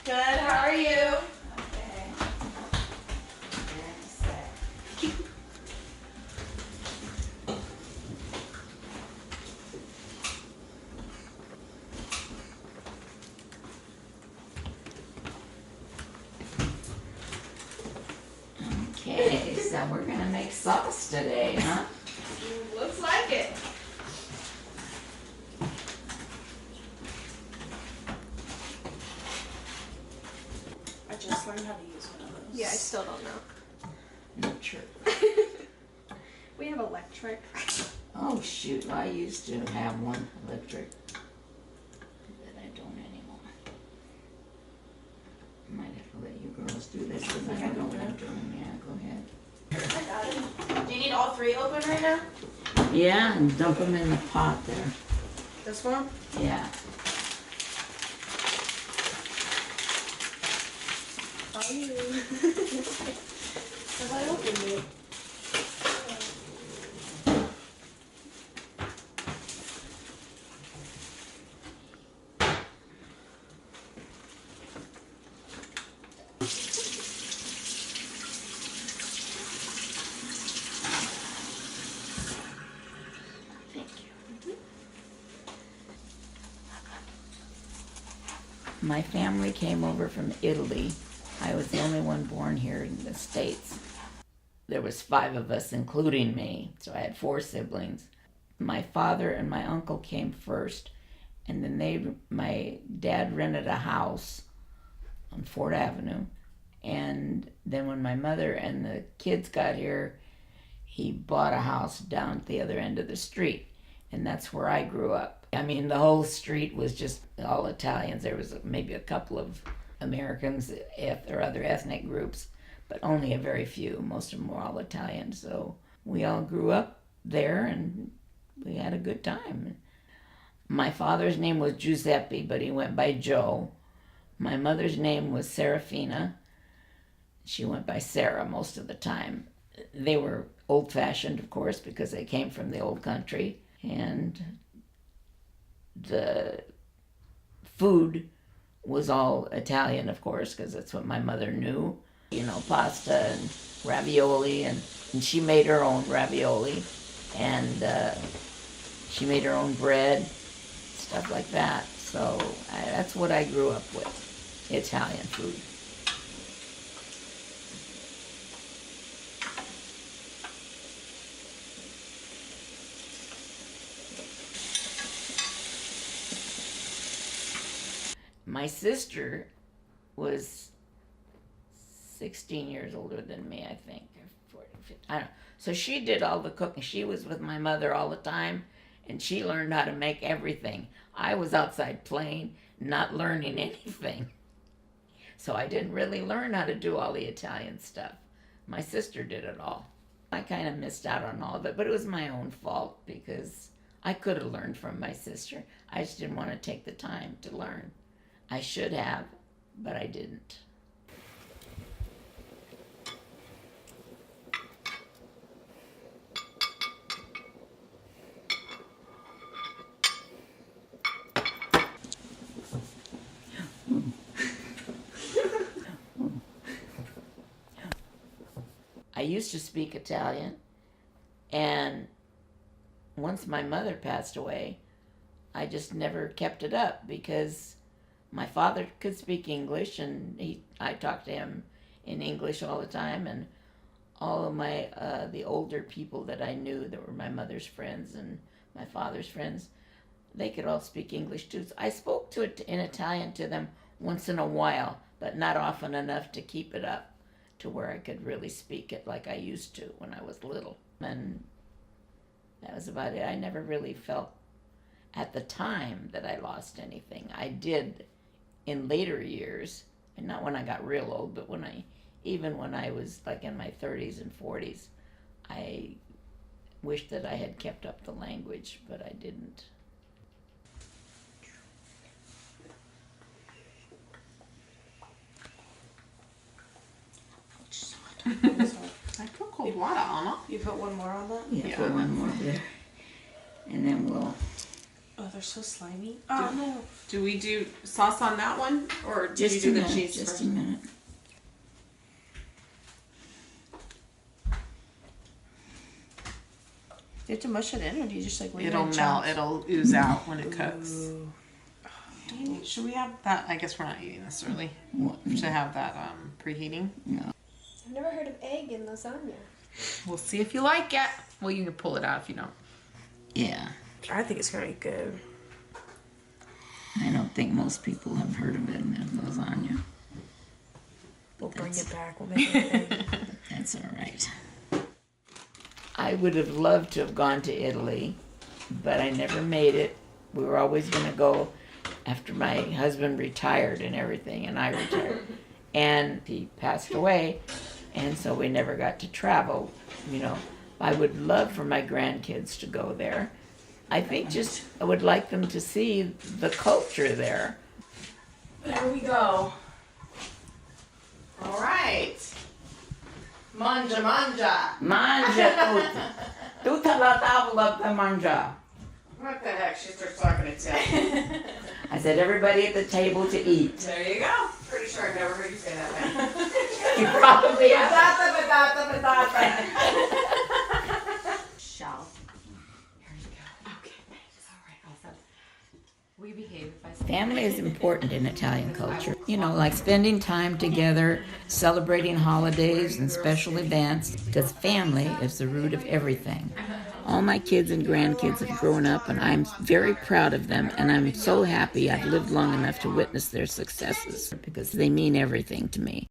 Good, how are you? Okay. Okay, so we're gonna make sauce today, huh? Looks like it. I just learned how to use one of those. Yeah, I still don't know. Not sure. We have electric. Oh shoot, I used to have one electric, but I don't anymore. Might have to let you girls do this because I don't know what I'm doing. Yeah, go ahead. I got it. Do you need all three open right now? Yeah, and dump them in the pot there. This one? Yeah. Have I opened it? Thank you. My family came over from Italy. I was the only one born here in the States. There was 5 of us, including me, so I had 4 siblings. My father and my uncle came first, and then my dad rented a house on Fort Avenue. And then when my mother and the kids got here, he bought a house down at the other end of the street, and that's where I grew up. I mean, the whole street was just all Italians. There was maybe a couple of Americans or other ethnic groups, but only a very few. Most of them were all Italian. So we all grew up there, and we had a good time. My father's name was Giuseppe, but he went by Joe. My mother's name was Serafina. She went by Sarah most of the time. They were old-fashioned, of course, because they came from the old country. And the food was all Italian, of course, because that's what my mother knew. You know, pasta and ravioli, and she made her own ravioli. And she made her own bread, stuff like that. So that's what I grew up with, Italian food. My sister was 16 years older than me, I think, or 40, 50, I don't know. So she did all the cooking. She was with my mother all the time, and she learned how to make everything. I was outside playing, not learning anything. So I didn't really learn how to do all the Italian stuff. My sister did it all. I kind of missed out on all of it, but it was my own fault because I could have learned from my sister. I just didn't want to take the time to learn. I should have, but I didn't. I used to speak Italian, and once my mother passed away, I just never kept it up because my father could speak English, and I talked to him in English all the time, and all of the older people that I knew that were my mother's friends and my father's friends, they could all speak English too. So I spoke to it in Italian to them once in a while, but not often enough to keep it up to where I could really speak it like I used to when I was little. And that was about it. I never really felt at the time that I lost anything. I did in later years, and not when I got real old, but even when I was like in my 30s and 40s, I wished that I had kept up the language, but I didn't. I put cold water on it. You put one more on that? Yeah, put one more there. And then we'll Oh, they're so slimy. Oh no. Do we do sauce on that one, or do Just you a do the minute, cheese just first? a minute. Do you have to mush it in, or do you just like leave It'll it in melt. chunks? It'll ooze out when it cooks. Ooh. Should we have that? I guess we're not eating this early. What? To have that preheating. I've never heard of egg in lasagna. We'll see if you like it. Well, you can pull it out if you don't. Yeah, I think it's gonna be good. I don't think most people have heard of it in lasagna. We'll bring it back. We'll make it a thing. That's all right. I would have loved to have gone to Italy, but I never made it. We were always going to go after my husband retired and everything, and I retired. And he passed away, and so we never got to travel, you know. I would love for my grandkids to go there. I think just I would like them to see the culture there. There we go. All right. Manja, manja. Mangia tutti. Tutta la tavola per mangiare. What the heck? She starts talking Italian. I said everybody at the table to eat. There you go. Pretty sure I've never heard you say that. You probably have. Patata, patata, patata. Shall. Here you go. Okay, thanks. All right, I'll stop. Will you behave if I say Family is important in Italian culture. You know, like spending time together, celebrating holidays and special events, because family is the root of everything. All my kids and grandkids have grown up, and I'm very proud of them, and I'm so happy I've lived long enough to witness their successes, because they mean everything to me.